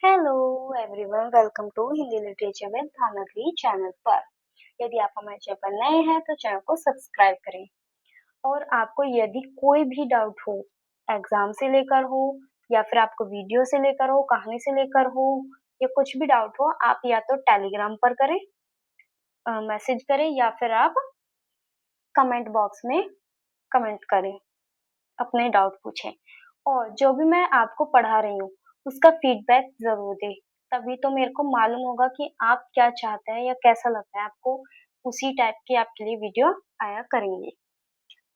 Hello everyone, welcome to Hindi literature में धानागरी channel पर। यदि आप हमारे चैनल पर नए हैं तो चैनल को सब्सक्राइब करें। और आपको यदि कोई भी डाउट हो, एग्जाम से लेकर हो या फिर आपको वीडियो से लेकर हो, कहानी से लेकर हो, या कुछ भी डाउट हो, आप या तो टेलीग्राम पर करें, मैसेज करें, या फिर आप कमेंट बॉक्स में कमेंट करें, अपने डाउट पूछें। और जो भी मैं आपको पढ़ा रही हूँ उसका फीडबैक जरूर दें, तभी तो मेरे को मालूम होगा कि आप क्या चाहते हैं या कैसा लगता है आपको। उसी टाइप की आपके लिए वीडियो आया करेंगे।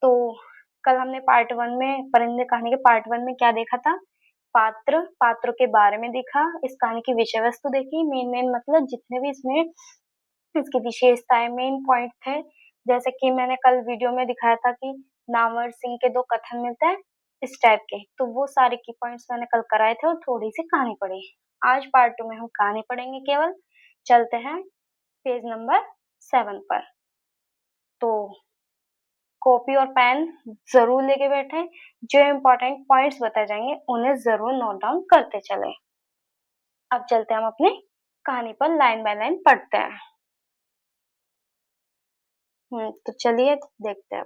तो कल हमने पार्ट वन में, परिंदे कहानी के पार्ट वन में क्या देखा था? पात्रों के बारे में देखा, इस कहानी की विषय वस्तु देखी, मेन मेन मतलब जितने भी इसमें इसकी विशेषताएं, मेन पॉइंट थे। जैसे कि मैंने कल वीडियो में दिखाया था कि नामवर सिंह के दो कथन मिलते हैं, इस टाइप के, तो वो सारे की पॉइंट्स मैंने कल कराए थे और थोड़ी सी कहानी पढ़ी। आज पार्ट टू में हम कहानी पढ़ेंगे केवल। चलते हैं पेज नंबर 7 पर। तो कॉपी और पेन जरूर लेके बैठे, जो इम्पोर्टेंट पॉइंट्स बताए जाएंगे उन्हें जरूर नोट डाउन करते चले। अब चलते हैं हम अपनी कहानी पर, लाइन बाय लाइन पढ़ते हैं। तो चलिए देखते हैं।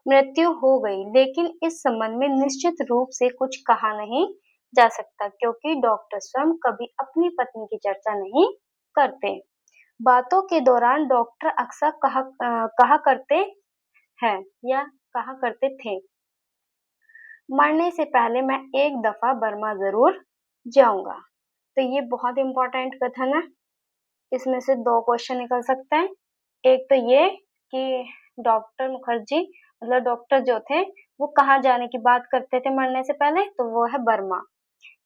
मृत्यु हो गई, लेकिन इस संबंध में निश्चित रूप से कुछ कहा नहीं जा सकता, क्योंकि डॉक्टर स्वयं कभी अपनी पत्नी की चर्चा नहीं करते। बातों के दौरान डॉक्टर अक्सर कहा करते हैं या कहा करते थे, मरने से पहले मैं एक दफा बर्मा जरूर जाऊंगा। तो ये बहुत इंपॉर्टेंट कथन है। इसमें से दो क्वेश्चन निकल सकते हैं। एक तो ये कि डॉक्टर मुखर्जी, मतलब डॉक्टर जो थे, वो कहाँ जाने की बात करते थे मरने से पहले, तो वो है बर्मा।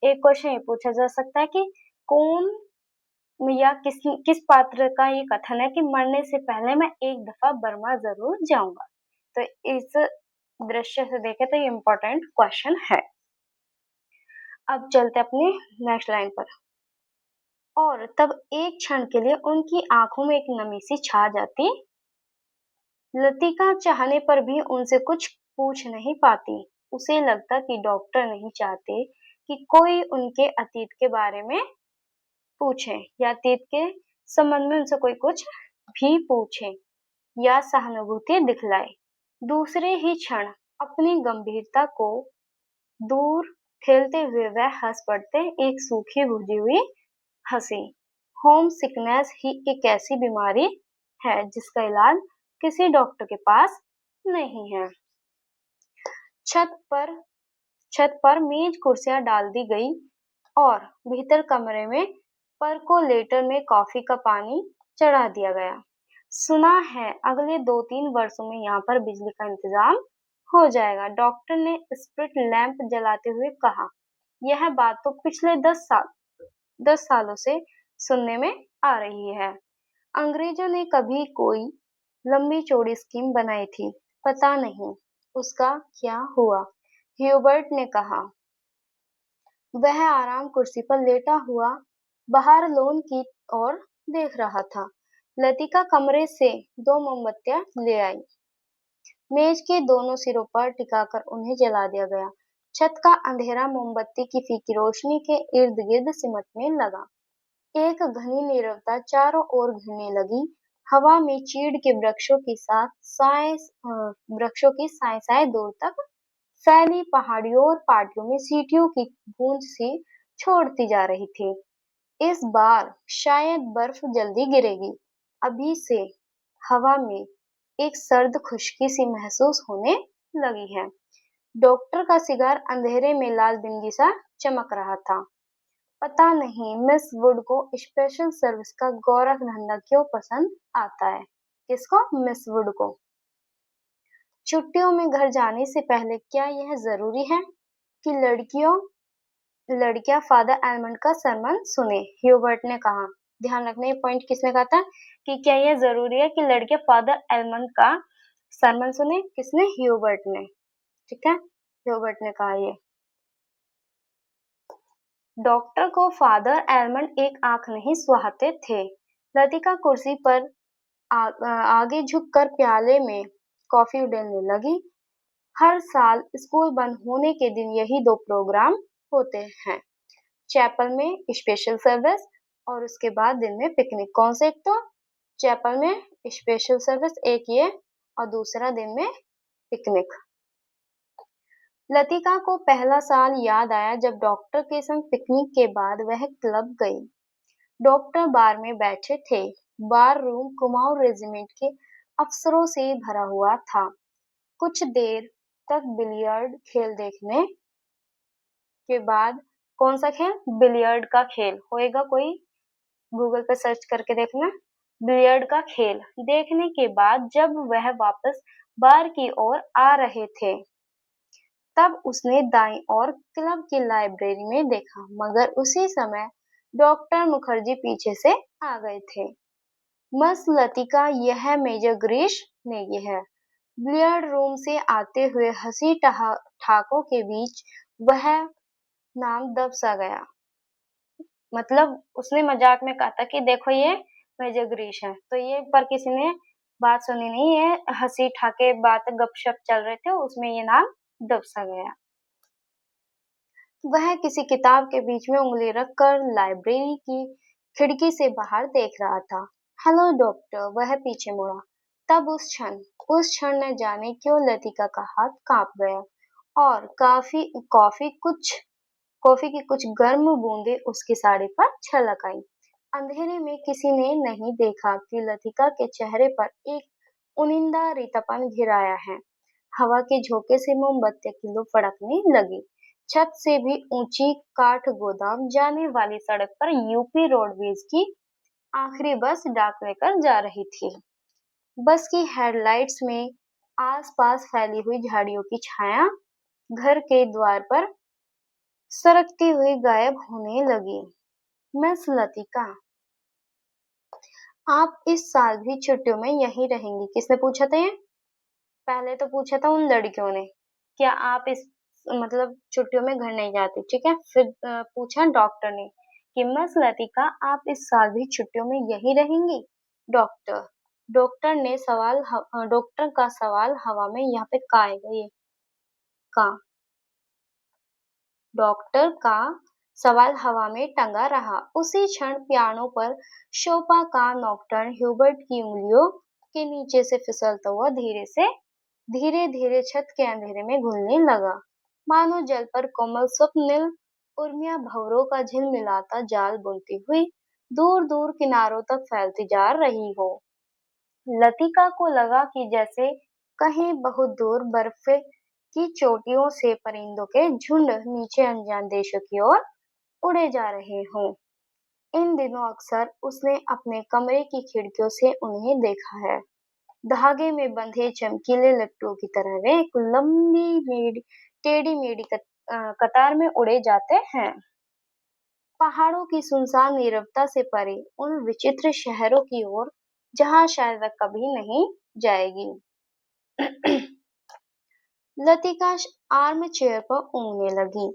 एक क्वेश्चन ये पूछा जा सकता है कि कौन या किस पात्र का ये कथन है कि मरने से पहले मैं एक दफा बर्मा जरूर जाऊंगा। तो इस दृश्य से देखे तो ये इम्पोर्टेंट क्वेश्चन है। अब चलते अपनी नेक्स्ट लाइन पर। और तब एक क्षण के लिए उनकी आंखों में एक नमी सी छा जाती। लतिका चाहने पर भी उनसे कुछ पूछ नहीं पाती। उसे लगता कि डॉक्टर नहीं चाहते कि कोई उनके अतीत के बारे में पूछे, या अतीत के संबंध में उनसे कोई कुछ भी पूछे या सहानुभूति दिखलाए। दूसरे ही क्षण अपनी गंभीरता को दूर ठेलते हुए वह हंस पड़ते, एक सूखी बुझी हुई हंसी। होम सिकनेस ही एक ऐसी बीमारी है जिसका इलाज किसी डॉक्टर के पास नहीं है। छत पर छत पर मेज कुर्सियां डाल दी गई और भीतर कमरे में परकोलेटर में कॉफी का पानी चढ़ा दिया गया। सुना है अगले 2-3 वर्षों में यहाँ पर बिजली का इंतजाम हो जाएगा, डॉक्टर ने स्प्रिट लैंप जलाते हुए कहा। यह बात तो पिछले 10 सालों से सुनने में आ रही है। अंग्रेजों ने कभी कोई लंबी चौड़ी स्कीम बनाई थी, पता नहीं उसका क्या हुआ, ह्यूबर्ट ने कहा। वह आराम कुर्सी पर लेटा हुआ बाहर लॉन की ओर देख रहा था। लतिका कमरे से 2 मोमबत्तियां ले आई। मेज के दोनों सिरों पर टिकाकर उन्हें जला दिया गया। छत का अंधेरा मोमबत्ती की फीकी रोशनी के इर्द गिर्द सिमटने लगा। एक घनी नीरवता चारों ओर घिरने लगी। हवा में चीड़ के वृक्षों की साए साए दूर तक फैली, पहाड़ियों और पाटियों में सीटियों की गूंज सी छोड़ती जा रही थी। इस बार शायद बर्फ जल्दी गिरेगी। अभी से हवा में एक सर्द खुशकी सी महसूस होने लगी है। डॉक्टर का सिगार अंधेरे में लाल बिंदी सा चमक रहा था। पता नहीं मिस वुड को स्पेशल सर्विस का गौरव धंधा क्यों पसंद आता है। किसको? मिस वुड को। छुट्टियों में घर जाने से पहले क्या यह जरूरी है कि लड़कियां फादर एलमंड का सरमन सुने? ह्यूबर्ट ने कहा। ध्यान रखना, ये पॉइंट किसने कहा था कि क्या यह जरूरी है कि लड़कियां फादर एलमंड का सरमन सुने? किसने? ह्यूबर्ट ने। ठीक है, ह्यूबर्ट ने कहा ये। डॉक्टर को फादर एलमंड एक आंख नहीं सुहाते थे। लतिका कुर्सी पर आगे झुककर प्याले में कॉफी उड़ेलने लगी। हर साल स्कूल बंद होने के दिन यही 2 प्रोग्राम होते हैं। चैपल में स्पेशल सर्विस और उसके बाद दिन में पिकनिक। कौन से? एक तो चैपल में स्पेशल सर्विस, एक ये, और दूसरा दिन में पिकनिक। लतिका को पहला साल याद आया जब डॉक्टर के संग पिकनिक के बाद वह क्लब गई। डॉक्टर बार में बैठे थे। बार रूम कुमाऊं रेजिमेंट के अफसरों से भरा हुआ था। कुछ देर तक बिलियर्ड खेल देखने के बाद, कौन सा खेल? बिलियर्ड का खेल होएगा कोई, गूगल पे सर्च करके देखना। बिलियर्ड का खेल देखने के बाद जब वह वापस बार की ओर आ रहे थे, तब उसने दाईं ओर क्लब की लाइब्रेरी में देखा, मगर उसी समय डॉक्टर मुखर्जी पीछे से आ गए थे। मस लतिका, यह मेजर गिरीश नेगी है। बिलियर्ड रूम से आते हुए हंसी ठाकों के बीच वह नाम दब सा गया। मतलब उसने मजाक में कहा था कि देखो ये मेजर गिरीश है, तो ये पर किसी ने बात सुनी नहीं, ये हंसी ठाके बात गपशप चल रहे थे, उसमें ये नाम दब सा गया। वह किसी किताब के बीच में उंगली रखकर लाइब्रेरी की खिड़की से बाहर देख रहा था। हेलो डॉक्टर, वह पीछे मुड़ा। तब उस क्षण न जाने क्यों लतिका का हाथ कांप गया और कॉफी की कुछ गर्म बूंदें उसकी साड़ी पर छलक आई। अंधेरे में किसी ने नहीं देखा कि लतिका के चेहरे पर एक उनिंदा रेतापन घिराया है। हवा के झोंके से मोमबत्तियां की लौ फड़कने लगी। छत से भी ऊंची काठ गोदाम जाने वाली सड़क पर यूपी रोडवेज की आखिरी बस डाक लेकर जा रही थी। बस की हेडलाइट्स में आसपास फैली हुई झाड़ियों की छाया घर के द्वार पर सरकती हुई गायब होने लगी। मिस लतिका, आप इस साल भी छुट्टियों में यहीं रहेंगी? किसने पूछा था ये? पहले तो पूछा था उन लड़कियों ने, क्या आप इस मतलब छुट्टियों में घर नहीं जाती, ठीक है। फिर पूछा डॉक्टर ने कि मिस लतिका, आप इस साल भी छुट्टियों में यहीं रहेंगी? डॉक्टर डॉक्टर का सवाल हवा में यहाँ पे का आएगा, ये का डॉक्टर का सवाल हवा में टंगा रहा। उसी क्षण पियानो पर शोपा का नॉकटर्न ह्यूबर्ट की उंगलियों के नीचे से फिसलता हुआ धीरे धीरे छत के अंधेरे में घुलने लगा, मानो जल पर कोमल स्वप्निल उर्मिया भंवरों का झिलमिलाता जाल बुनती हुई दूर दूर किनारों तक फैलती जा रही हो। लतिका को लगा कि जैसे कहीं बहुत दूर बर्फ की चोटियों से परिंदों के झुंड नीचे अनजान देशों की ओर उड़े जा रहे हों। इन दिनों अक्सर उसने अपने कमरे की खिड़कियों से उन्हें देखा है। धागे में बंधे चमकीले लट्टुओं की तरह वे एक लंबी टेढ़ी मेढ़ी कतार में उड़े जाते हैं। पहाड़ों की सुनसान नीरवता से परे उन विचित्र शहरों की ओर जहां शायद वह कभी नहीं जाएगी। लतिका आर्म चेयर पर ऊँघने लगी।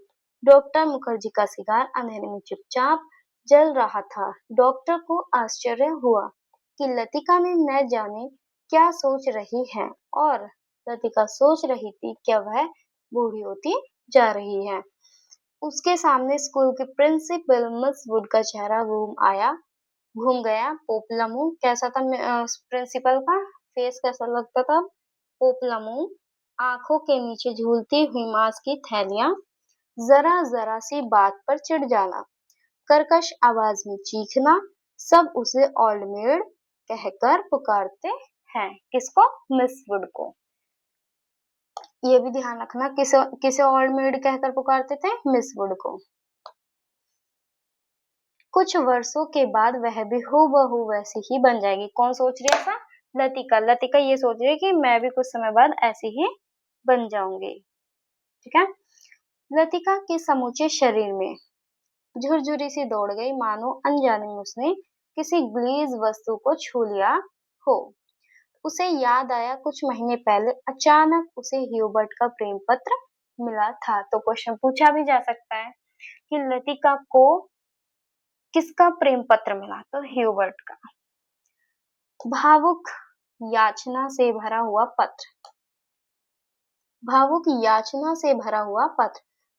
डॉक्टर मुखर्जी का सिगार अंधेरे में चुपचाप जल रहा था। डॉक्टर को आश्चर्य हुआ कि लतिका ने न जाने क्या सोच रही है, और लतिका सोच रही थी क्या वह बूढ़ी होती जा रही है। उसके सामने स्कूल की प्रिंसिपल मिस वुड का चेहरा घूम गया। पोपला मुंह कैसा था प्रिंसिपल का फेस, कैसा लगता था? पोपला मुंह, आंखों के नीचे झूलती हुई मांस की थैलियां, जरा जरा सी बात पर चिढ़ जाना, कर्कश आवाज में चीखना, सब उसे ओल्ड मेड कहकर पुकारते हैं। किसको? मिस वुड को। ये भी ध्यान रखना, किसे ओल्ड मेड कहकर पुकारते थे? मिस वुड को। कुछ वर्षों के बाद वह भी हूबहू वैसी ही बन जाएगी। कौन सोच रही है ऐसा? लतिका ये सोच रही है कि मैं भी कुछ समय बाद ऐसी ही बन जाऊंगी, ठीक है। लतिका के समूचे शरीर में झुरझुरी सी दौड़ गई, मानो अनजाने में उसने किसी ग्लेज वस्तु को छू लिया हो। उसे याद आया कुछ महीने पहले अचानक उसे ह्यूबर्ट का प्रेम पत्र मिला था। तो क्वेश्चन पूछा भी जा सकता है कि लतिका को किसका प्रेम पत्र मिला? तो ह्यूबर्ट का। भावुक याचना से भरा हुआ पत्र।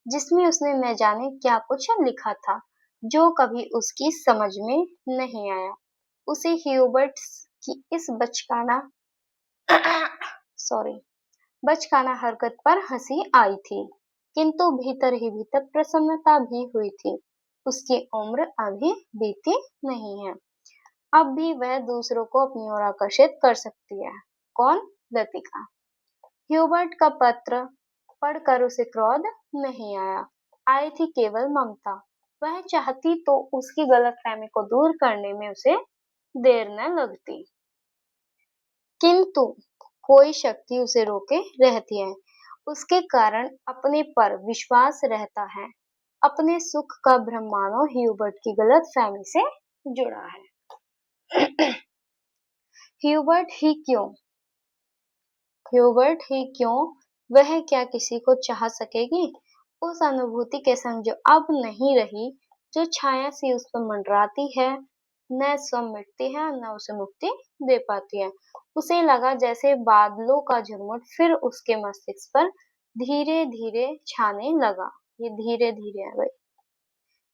जिसमें उसने न जाने क्या कुछ लिखा था, जो कभी उसकी समझ में नहीं आया। उसे ह्यूबर्ट की इस बचकाना सॉरी बचकाना हरकत पर हंसी आई थी, किंतु भीतर ही भीतर प्रसन्नता भी हुई थी। उसकी उम्र अभी बीती नहीं है। अब भी वह दूसरों को अपनी ओर आकर्षित कर सकती है। कौन? लतिका। ह्यूबर्ट का पत्र पढ़कर उसे क्रोध नहीं आया, आई थी केवल ममता। वह चाहती तो उसकी गलतफहमी को दूर करने में उसे देर न लगती, किंतु कोई शक्ति उसे रोके रहती है। उसके कारण अपने पर विश्वास रहता है। अपने सुख का भ्रम मानो ह्यूबर्ट की गलतफहमी से जुड़ा है। ह्यूबर्ट ही क्यों? ह्यूबर्ट ही क्यों? वह क्या किसी को चाह सकेगी? उस अनुभूति के संग जो अब नहीं रही, जो छाया सी उस पर मंडराती है, न स्वयं मिटती है न उसे मुक्ति दे पाती है। उसे लगा जैसे बादलों का झुरमुट फिर उसके मस्तिष्क पर धीरे धीरे छाने लगा। ये धीरे धीरे है भाई,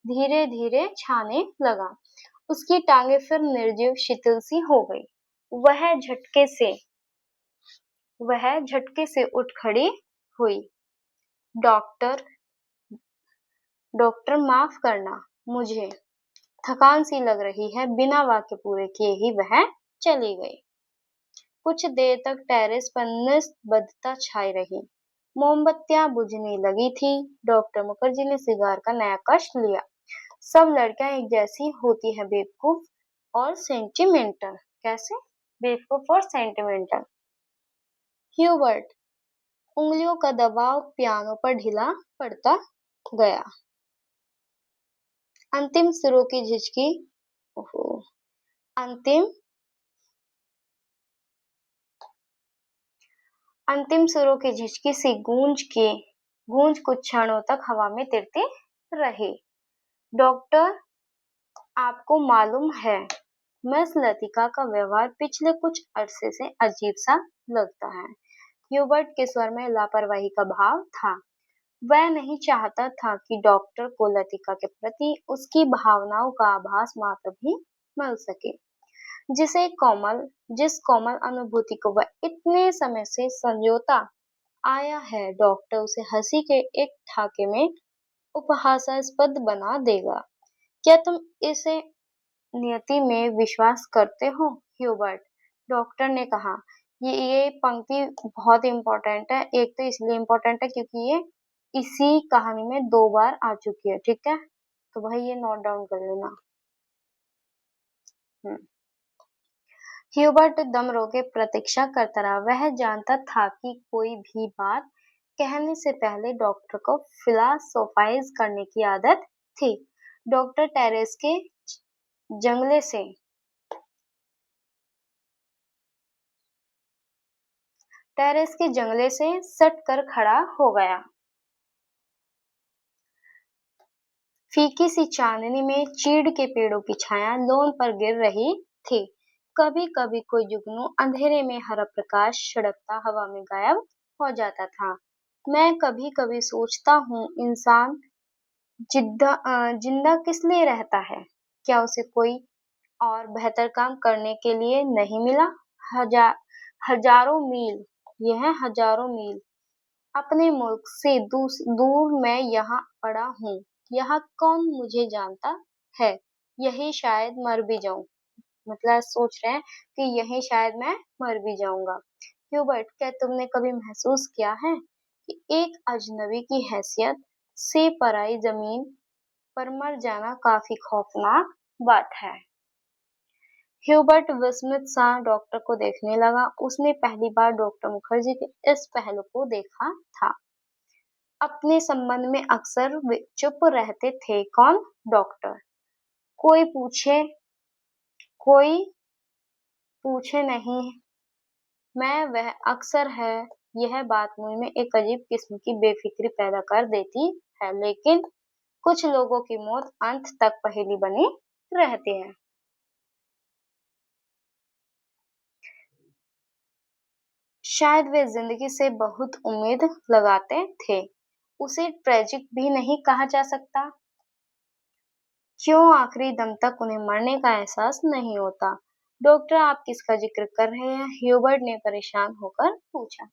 धीरे धीरे छाने लगा। उसकी टांगे फिर निर्जीव शिथिल सी हो गई। वह झटके से उठ खड़ी हुई। डॉक्टर, डॉक्टर माफ करना, मुझे थकान सी लग रही है। बिना वाक्य पूरे किए ही वह चली गई। कुछ देर तक टेरेस पर निस्तब्धता छाई रही। मोमबत्तियां बुझने लगी थी। डॉक्टर मुखर्जी ने सिगार का नया कश लिया। सब लड़कियां एक जैसी होती हैं, बेवकूफ और सेंटिमेंटल। कैसे? बेवकूफ और सेंटिमेंटल। ह्यूबर्ट, उंगलियों का दबाव पियानो पर ढीला पड़ता गया। अंतिम सुरों की झिझकी ओहो अंतिम अंतिम सुरों की झिझकी सी गूंज कुछ क्षणों तक हवा में तिरती रही। डॉक्टर, आपको मालूम है, मिस लतिका का व्यवहार पिछले कुछ अरसे से अजीब सा लगता है। ह्यूबर्ट के स्वर में लापरवाही का भाव था। वह नहीं चाहता था कि डॉक्टर को लतिका के प्रति उसकी भावनाओं का आभास मात्र भी मिल सके। जिस कोमल अनुभूति को वह इतने समय से संजोता आया है, डॉक्टर उसे हंसी के एक ठाके में उपहासास्पद बना देगा। क्या तुम इसे नियति में विश्वास करते हो? ह्यूबर्ट, डॉक्टर ने कहा, ये पंक्ति बहुत इम्पोर्टेंट है। एक तो इसलिए इम्पोर्टेंट है क्योंकि ये इसी कहानी में 2 बार आ चुकी है, ठीक है? तो भाई ये नोट डाउन कर लेना। ह्यूबर्ट दम रोके प्रतीक्षा करता रहा। वह जानता था कि कोई भी बात कहने से पहले डॉक्टर को फिलॉसफाइज करने की आदत थी। डॉक्टर जंगले से टेरेस के जंगले से सट कर खड़ा हो गया। फीकी सी चांदनी में चीड़ के पेड़ों की छाया लॉन पर गिर रही थी। कभी कभी कोई जुगनू अंधेरे में हरा प्रकाश छिड़कता हवा में गायब हो जाता था। मैं कभी कभी सोचता हूँ, इंसान जिंदा किस लिए रहता है? क्या उसे कोई और बेहतर काम करने के लिए नहीं मिला? हजार हजारों मील यह हजारों मील अपने मुल्क से दूर मैं यहाँ पड़ा हूँ। यहाँ कौन मुझे जानता है? यही शायद मर भी जाऊं। मतलब सोच रहे हैं कि यही शायद मैं मर भी जाऊंगा। ह्यूबर्ट, क्या तुमने कभी महसूस किया है कि एक अजनबी की हैसियत से पराई जमीन पर मर जाना काफी खौफनाक बात है? ह्यूबर्ट विस्मित सा डॉक्टर को देखने लगा। उसने पहली बार डॉक्टर मुखर्जी के इस पहलू को देखा था। अपने संबंध में अक्सर वे चुप रहते थे। कौन? डॉक्टर। कोई पूछे कोई पूछे नहीं, मैं वह अक्सर है। यह बात मुझ में एक अजीब किस्म की बेफिक्री पैदा कर देती है, लेकिन कुछ लोगों की मौत अंत तक पहेली बनी रहती है। शायद वे जिंदगी से बहुत उम्मीद लगाते थे। उसे ट्रेजिक भी नहीं कहा जा सकता? क्यों आखिरी दम तक उन्हें मरने का एहसास नहीं होता? डॉक्टर, आप किसका जिक्र कर रहे हैं? ह्यूबर्ट ने परेशान होकर पूछा।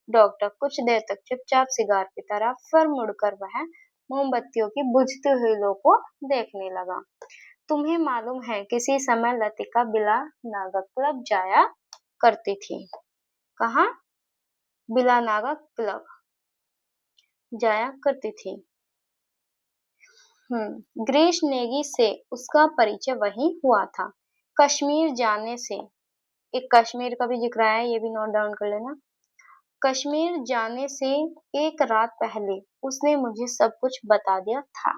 डॉक्टर कुछ देर तक चुपचाप सिगार पीता रहा, फिर मुड़कर वह मोमबत्तियों की बुझती हुई लो को देखने लगा। तुम्हें मालूम है, किसी समय लतिका बिला नागा क्लब जाया करती थी। कहाँ? बिला नागा क्लब जाया करती थी। ग्रीश नेगी से उसका परिचय वहीं हुआ था। कश्मीर जाने से, एक कश्मीर का भी जिक्र आया, ये भी नोट डाउन कर लेना। कश्मीर जाने से एक रात पहले उसने मुझे सब कुछ बता दिया था।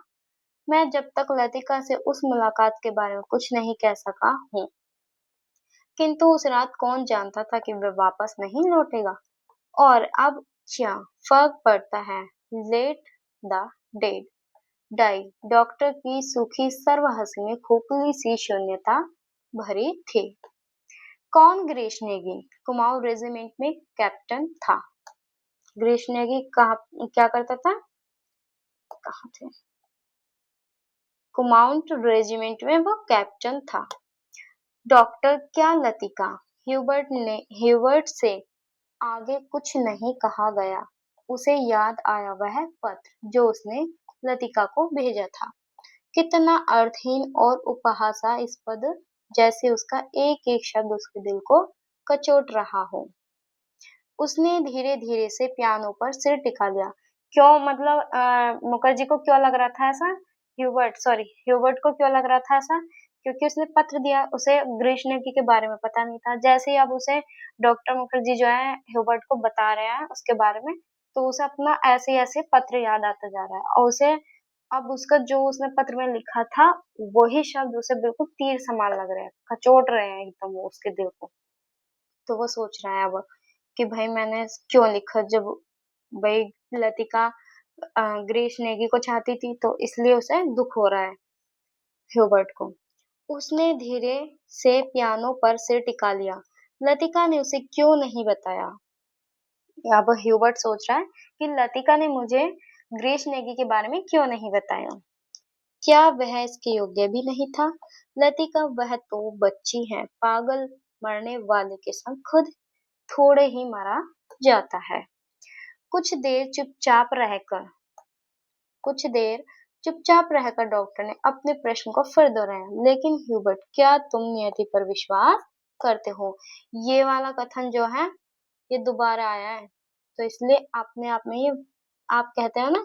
मैं जब तक लतिका से उस मुलाकात के बारे में कुछ नहीं कह सका हूँ, किंतु उस रात कौन जानता था कि वह वापस नहीं लौटेगा। और अब क्या फर्क पड़ता है? Let the dead die. Doctor की सूखी सर्व हंसी में खोखली सी शून्यता भरी थी। कौन? ग्रीश नेगी कुमाऊं रेजिमेंट में कैप्टन था। ग्रीश नेगी क्या करता था? कहाँ थे? कुमाऊं रेजिमेंट में वो कैप्टन था। डॉक्टर, क्या लतिका? ह्यूबर्ट से आगे कुछ नहीं कहा गया। उसे याद आया वह पत्र जो उसने लतिका को भेजा था। कितना अर्थहीन और उपहासास्पद, जैसे उसका एक एक शब्द उसके दिल को कचोट रहा हो। उसने धीरे धीरे से पियानो पर सिर टिका लिया। क्यों? मतलब मुखर्जी को क्यों लग रहा था ऐसा? ह्यूबर्ट को क्यों लग रहा था ऐसा? क्योंकि उसने पत्र दिया, उसे ग्रीश नेगी के बारे में पता नहीं था। जैसे ही अब उसे डॉक्टर मुखर्जी जो है ह्यूबर्ट को बता रहे हैं उसके बारे में, तो उसे अपना ऐसे ऐसे पत्र याद आता जा रहा है, और उसे अब उसका जो उसने पत्र में लिखा था वही शब्द उसे बिल्कुल तीर समान लग रहे हैं, कचोट रहे हैं एकदम वो उसके दिल को। तो वो सोच रहा है अब कि भाई मैंने क्यों लिखा, जब भाई लतिका ग्रीश नेगी को चाहती थी, तो इसलिए उसे दुख हो रहा है ह्यूबर्ट को। उसने धीरे से पियानो पर सिर टिका लिया। लतिका ने उसे क्यों नहीं बताया? अब ह्यूबर्ट सोच रहा है कि लतिका ने मुझे ग्रीश नेगी के बारे में क्यों नहीं बताया। क्या वह इसके योग्य भी नहीं था? लतिका, वह तो बच्ची है, पागल मरने वाले के संग खुद थोड़े ही मारा जाता है। कुछ देर चुपचाप रहकर कुछ देर चुपचाप रहकर डॉक्टर ने अपने प्रश्न को फिर दोहराया। लेकिन ह्यूबर्ट, क्या तुम नियति पर विश्वास करते हो? ये वाला कथन जो है ये दोबारा आया है, तो इसलिए अपने आप में ये आप कहते हो ना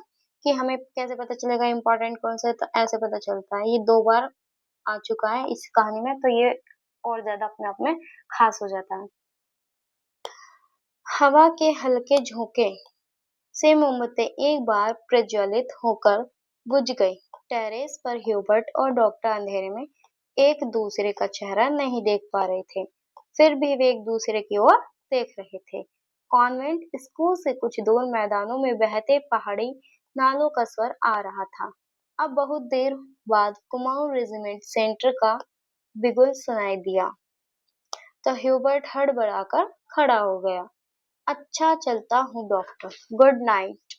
कि हमें कैसे पता चलेगा इम्पोर्टेंट कौन सा है, तो ऐसे पता चलता है। ये 2 बार आ चुका है इस कहानी में, तो ये और ज्यादा अपने आप में खास हो जाता है। हवा के हल्के झोंके से मोमबत्ती एक बार प्रज्वलित होकर बुझ गई। टेरेस पर ह्यूबर्ट और डॉक्टर अंधेरे में एक दूसरे का चेहरा नहीं देख पा रहे थे, फिर भी वे एक दूसरे की ओर देख रहे थे। कॉन्वेंट स्कूल से कुछ दूर मैदानों में बहते पहाड़ी नालों का स्वर आ रहा था। अब बहुत देर बाद कुमाऊं रेजिमेंट सेंटर का बिगुल सुनाई दिया, तो ह्यूबर्ट हड़बड़ाकर खड़ा हो गया। अच्छा, चलता हूँ doctor. Good night.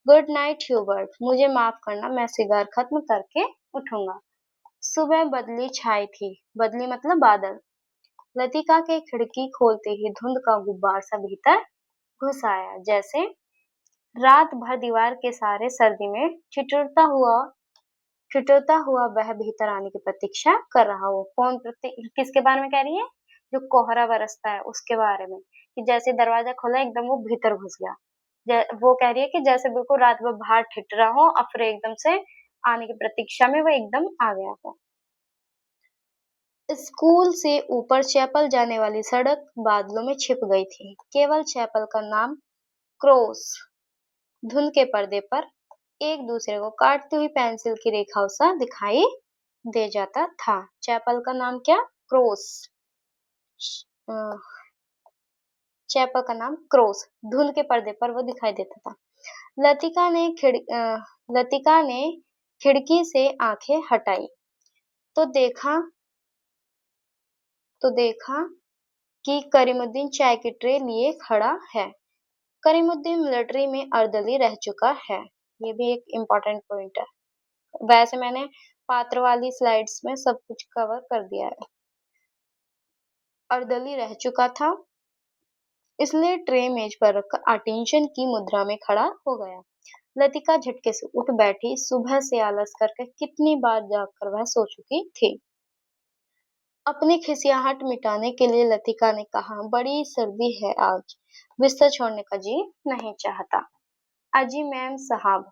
Good night Hubert. मुझे माफ करना, मैं सिगार खत्म करके उठूंगा। सुबह बदली छाई थी। बदली मतलब बादल। लतिका के खिड़की खोलते ही धुंध का गुब्बार सा भीतर घुस आया, जैसे रात भर दीवार के सहारे सर्दी में ठिठुरता हुआ वह भीतर आने की प्रतीक्षा कर रहा हो। किसके बारे में कह रही है? जो कोहरा बरसता है उसके बारे में, कि जैसे दरवाजा खोला एकदम वो भीतर घुस गया। वो कह रही है कि जैसे बिल्कुल रात भर बाहर ठिठुरा हो और फिर एकदम से आने की प्रतीक्षा में वो एकदम आ गया हो। स्कूल से ऊपर चैपल जाने वाली सड़क बादलों में छिप गई थी। केवल चैपल का नाम क्रॉस धुंध के पर्दे पर एक दूसरे को काटती हुई पेंसिल की रेखाओं सा दिखाई दे जाता था। चैपल का नाम क्या? क्रॉस। चैपल का नाम क्रॉस धुंध के पर्दे पर वो दिखाई देता था। लतिका ने खिड़की से आंखें हटाई तो देखा कि करीमुद्दीन चाय की ट्रे लिए खड़ा है। करीमुद्दीन मिलिट्री में अर्दली रह चुका है। ये भी एक इम्पोर्टेंट पॉइंट है। वैसे मैंने पात्र वाली स्लाइड्स में सब कुछ कवर कर दिया है। अर्दली रह चुका था, इसलिए ट्रे मेज पर रखकर अटेंशन की मुद्रा में खड़ा हो गया। लतिका झटके से उठ बैठी। सुबह से आलस करके कितनी बार जागकर वह सो चुकी थी। अपनी खिसियाहट मिटाने के लिए लतिका ने कहा, बड़ी सर्दी है आज, बिस्तर छोड़ने का जी नहीं चाहता। अजी मैम साहब,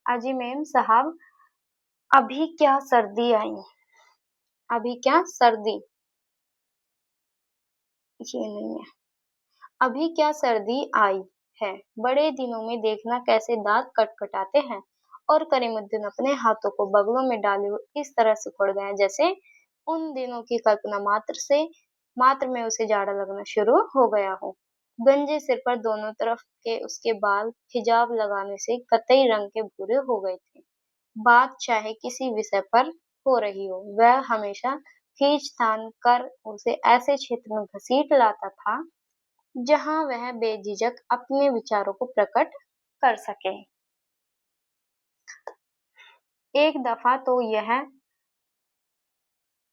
अजी मैम साहब, अभी क्या सर्दी आई, अभी क्या सर्दी, ये नहीं है, अभी क्या सर्दी आई है। बड़े दिनों में देखना कैसे दांत कटकटाते हैं। और करीमुद्दीन अपने हाथों को बगलों में डाले हुए इस तरह सिकुड़ गए जैसे उन दिनों की कल्पना मात्र में उसे जाड़ा लगना शुरू हो गया हो। गंजे सिर पर दोनों तरफ के उसके बाल हिजाब लगाने से कतई रंग के भूरे हो गए थे। बात चाहे किसी विषय पर हो रही हो, वह हमेशा खींचतान कर उसे ऐसे क्षेत्र में घसीट लाता था जहां वह बेझिझक अपने विचारों को प्रकट कर सके। एक दफा तो यह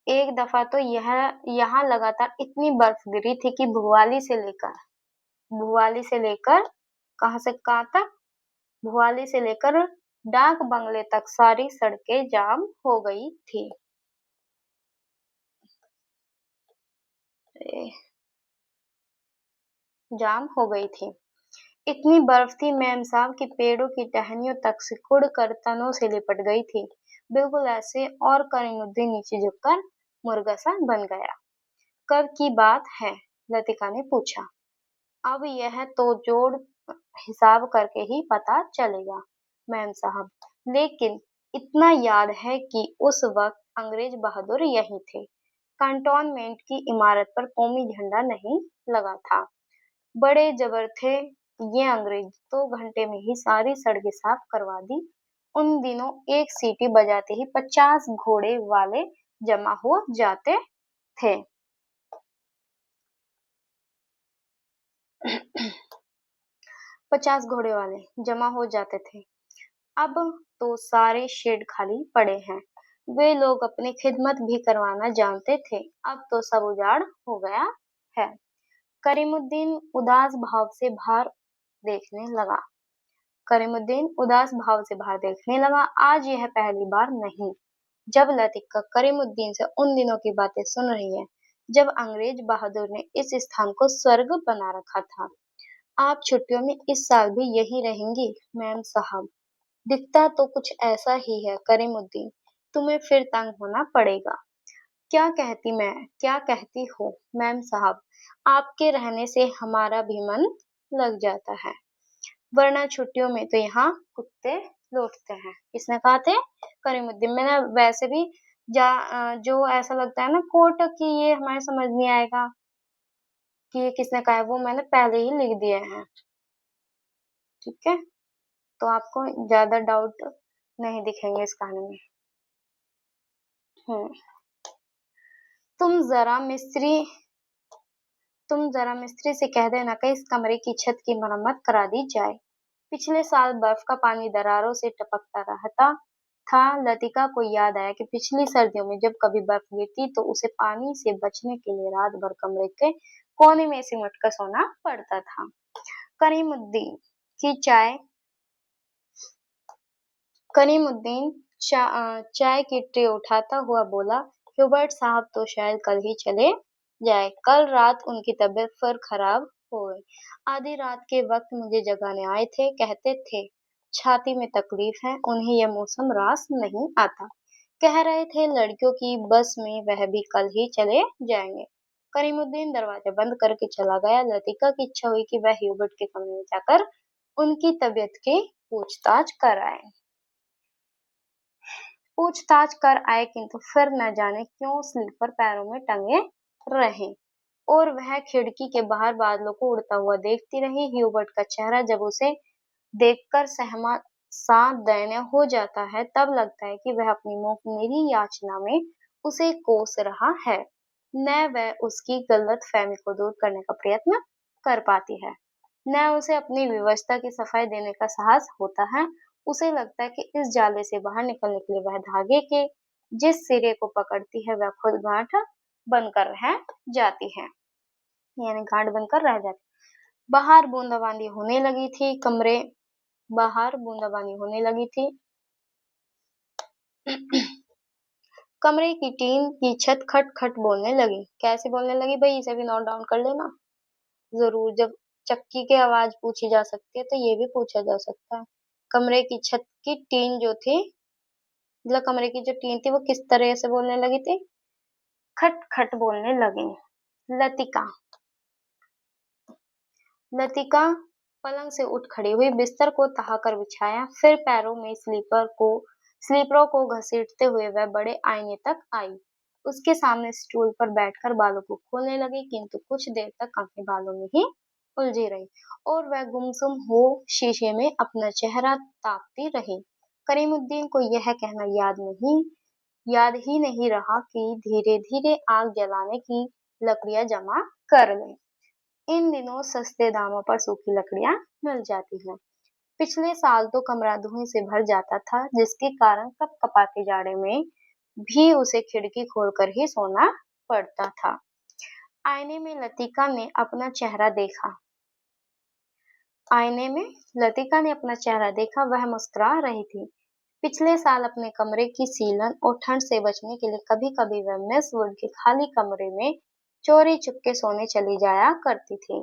एक दफा तो यह यहाँ लगातार इतनी बर्फ गिरी थी कि भुवाली से लेकर कहाँ से कहाँ तक, भुवाली से लेकर डाक बंगले तक सारी सड़कें जाम हो गई थी। जाम हो गई थी। इतनी बर्फ थी मेम साहब की पेड़ों की टहनियों तक सिकुड़ कर तनों से लिपट गई थी, बिल्कुल ऐसे। और करीमुद्दीन नीचे झुककर मुर्गा सा बन गया। कब की बात है? लतिका ने पूछा। अब यह तो जोड़ हिसाब करके ही पता चलेगा मैम साहब, लेकिन इतना याद है कि उस वक्त अंग्रेज बहादुर यही थे। कंटोनमेंट की इमारत पर कौमी झंडा नहीं लगा था। बड़े जबर थे ये अंग्रेज, 2 घंटे में ही सारी सड़कें साफ करवा दी। उन दिनों एक सीटी बजाते ही 50 घोड़े वाले जमा हो जाते थे। 50 घोड़े वाले जमा हो जाते थे। अब तो सारे शेड खाली पड़े हैं। वे लोग अपनी खिदमत भी करवाना जानते थे। अब तो सब उजाड़ हो गया है। करीमुद्दीन उदास भाव से बाहर देखने लगा। करीमुद्दीन उदास भाव से बाहर देखने लगा। आज यह पहली बार नहीं जब लतिका करीमुद्दीन से उन दिनों की बातें सुन रही है जब अंग्रेज बहादुर ने इस स्थान को स्वर्ग बना रखा था। आप छुट्टियों में इस साल भी यहीं रहेंगी मैम साहब? दिखता तो कुछ ऐसा ही है करीमुद्दीन, तुम्हें फिर तंग होना पड़ेगा। क्या कहती हो मैम साहब, आपके रहने से हमारा भी मन लग जाता है, वरना छुट्टियों में तो यहाँ कुत्ते लौटते हैं। किसने कहा थे? करीमुद्दीन। मैंने वैसे भी जो ऐसा लगता है ना कोट कि ये हमारे समझ नहीं आएगा कि ये किसने कहा है, वो मैंने पहले ही लिख दिए हैं। ठीक है, तो आपको ज्यादा डाउट नहीं दिखेंगे इस कहानी में। हम्म तुम जरा मिस्त्री तुम जरा मिस्त्री से कह देना कि इस कमरे की छत की मरम्मत करा दी जाए। पिछले साल बर्फ का पानी दरारों से टपकता रहता था। लतिका को याद आया कि पिछली सर्दियों में जब कभी बर्फ गिरती तो उसे पानी से बचने के लिए रात भर कमरे के कोने में सिमट कर सोना पड़ता था। करीमुद्दीन की चाय करीमुद्दीन चाय की ट्रे उठाता हुआ बोला, ह्यूबर्ट साहब तो शायद कल ही चले जाए। कल रात उनकी तबीयत फिर खराब हो गई। आधी रात के वक्त मुझे जगाने आए थे, कहते थे छाती में तकलीफ है, उन्हें यह मौसम रास नहीं आता। कह रहे थे लड़कियों की बस में वह भी कल ही चले जाएंगे। करीमुद्दीन दरवाजा बंद करके चला गया। लतिका की इच्छा हुई कि वह ह्यूबर्ट के कमरे में जाकर उनकी तबीयत की पूछताछ कर आए। पूछताछ कर आए, किंतु फिर न जाने क्यों स्लीपर पैरों में टंगे रहे और वह खिड़की के बाहर बादलों को उड़ता हुआ देखती रही। ह्यूबर्ट का चेहरा जब उसे देखकर सहमा सा दयनीय हो जाता है, तब लगता है कि वह अपनी मेरी याचना में उसे कोस रहा है, न वह उसकी गलतफहमी को दूर करने का प्रयत्न कर पाती है। न उसे अपनी व्यवस्था की सफाई देने का साहस होता है। उसे लगता है कि इस जाले से बाहर निकलने के लिए वह धागे के जिस सिरे को पकड़ती है वह खुद गांठ बनकर रह जाती है, यानी गांठ बनकर रह जाती है। बाहर बूंदाबांदी होने लगी थी, बाहर बूंदाबांदी होने लगी थी। कमरे की टीन की छत खट खट बोलने लगी। कैसे बोलने लगी भाई, इसे भी नोट डाउन कर लेना। जरूर, जब चक्की की आवाज पूछी जा सकती है तो ये भी पूछा जा सकता है। कमरे की छत की टीन जो थी, मतलब कमरे की जो टीन थी वो किस तरह से बोलने लगी थी? खट खट बोलने लगी। लतिका लतिका पलंग से उठ खड़ी हुई, बिस्तर को तहाकर बिछाया, फिर पैरों में स्लीपरों को घसीटते हुए वह बड़े आईने तक आई। उसके सामने स्टूल पर बैठकर बालों को खोलने लगी, किंतु कुछ देर तक अपने बालों में ही उलझी रही और वह गुमसुम हो शीशे में अपना चेहरा ताकती रही। करीमुद्दीन को यह कहना याद ही नहीं रहा कि धीरे धीरे आग जलाने की लकड़ियां जमा कर लें। इन दिनों सस्ते दामों पर सूखी लकड़ियां मिल जाती हैं। पिछले साल तो कमरा धुएं से भर जाता था, जिसके कारण कपकपाते जाड़े में भी उसे खिड़की खोलकर ही सोना पड़ता था। आईने में लतिका ने अपना चेहरा देखा। आईने में लतिका ने अपना चेहरा देखा, वह मुस्कुरा रही थी। पिछले साल अपने कमरे की सीलन और ठंड से बचने के लिए कभी-कभी वह मिस वुड के खाली कमरे में चोरी चुपके सोने चली जाया करती थी।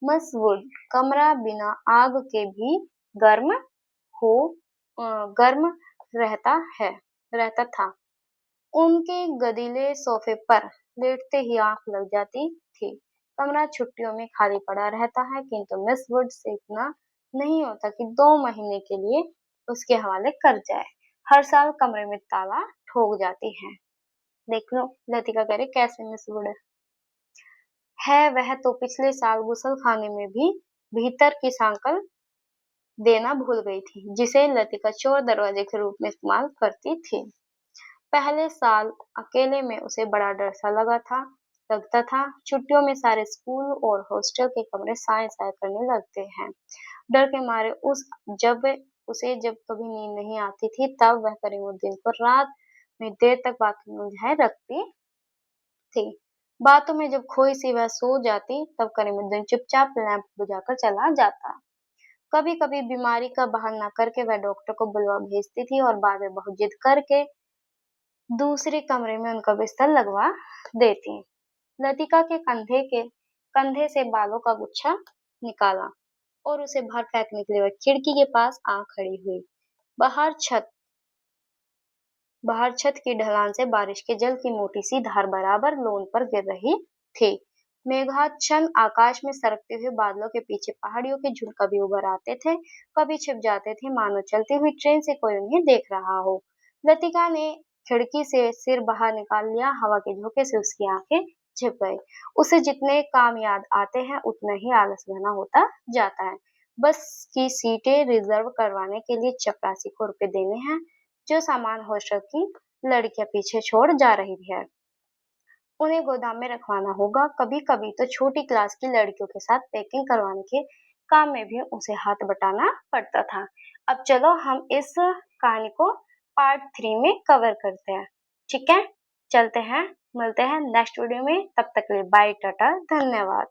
मिस वुड कमरा बिना आग के भी गर्म हो गर्म रहता था। उनके गदीले सोफे पर लेटते ही आंख लग जाती थी। कमरा छुट्टियों में खाली पड़ा रहता है, किंतु मिस वुड से इतना नहीं होता कि 2 महीने के लिए उसके हवाले कर जाए। हर साल कमरे में ताला ठोक जाती है। देख लो, लतिका कह रही कैसे मिस वुड है। वह तो पिछले साल गुसल खाने में भी भीतर की सांकल देना भूल गई थी, जिसे लतिका चोर दरवाजे के रूप में इस्तेमाल करती थी। पहले साल अकेले में उसे बड़ा डर सा लगता था। छुट्टियों में सारे स्कूल और हॉस्टल के कमरे साए साए करने लगते हैं। डर के मारे जब कभी नींद नहीं आती थी, तब वह करीमुद्दीन को रात में देर तक बातों में उलझाए रखती थी। बातों में जब खोई सी वह सो जाती, तब करीमुद्दीन चुपचाप लैंप बुझाकर चला जाता। कभी कभी बीमारी का बहाना करके वह डॉक्टर को बुलवा भेजती थी और बाद में बहुत जिद करके दूसरे कमरे में उनका बिस्तर लगवा देती। लतिका के कंधे से बालों का गुच्छा निकाला और उसे बाहर फेंकने के लिए वह खिड़की के पास आ खड़ी हुई। बाहर छत की ढलान से बारिश के जल की मोटी सी धार बराबर लोन पर गिर रही थी। मेघाच्छन्न आकाश में सरकते हुए बादलों के पीछे पहाड़ियों के झुंड कभी उभर आते थे, कभी छिप जाते थे, मानो चलती हुई ट्रेन से कोई उन्हें देख रहा हो। लतिका ने खिड़की से सिर बाहर निकाल लिया, हवा के झोंके से उसकी आंखें झिप गई। उसे जितने काम याद आते हैं उतना ही आलस घना होता जाता है। बस की सीटें रिजर्व करवाने के लिए चपरासी को रुपए देने हैं, जो सामान हॉस्टल की लड़कियां पीछे छोड़ जा रही है उन्हें गोदाम में रखवाना होगा। कभी कभी तो छोटी क्लास की लड़कियों के साथ पैकिंग करवाने के काम में भी उसे हाथ बटाना पड़ता था। अब चलो हम इस कहानी को पार्ट 3 में कवर करते हैं। ठीक है, चलते हैं, मिलते हैं नेक्स्ट वीडियो में। तब तक के लिए बाय, टाटा, धन्यवाद।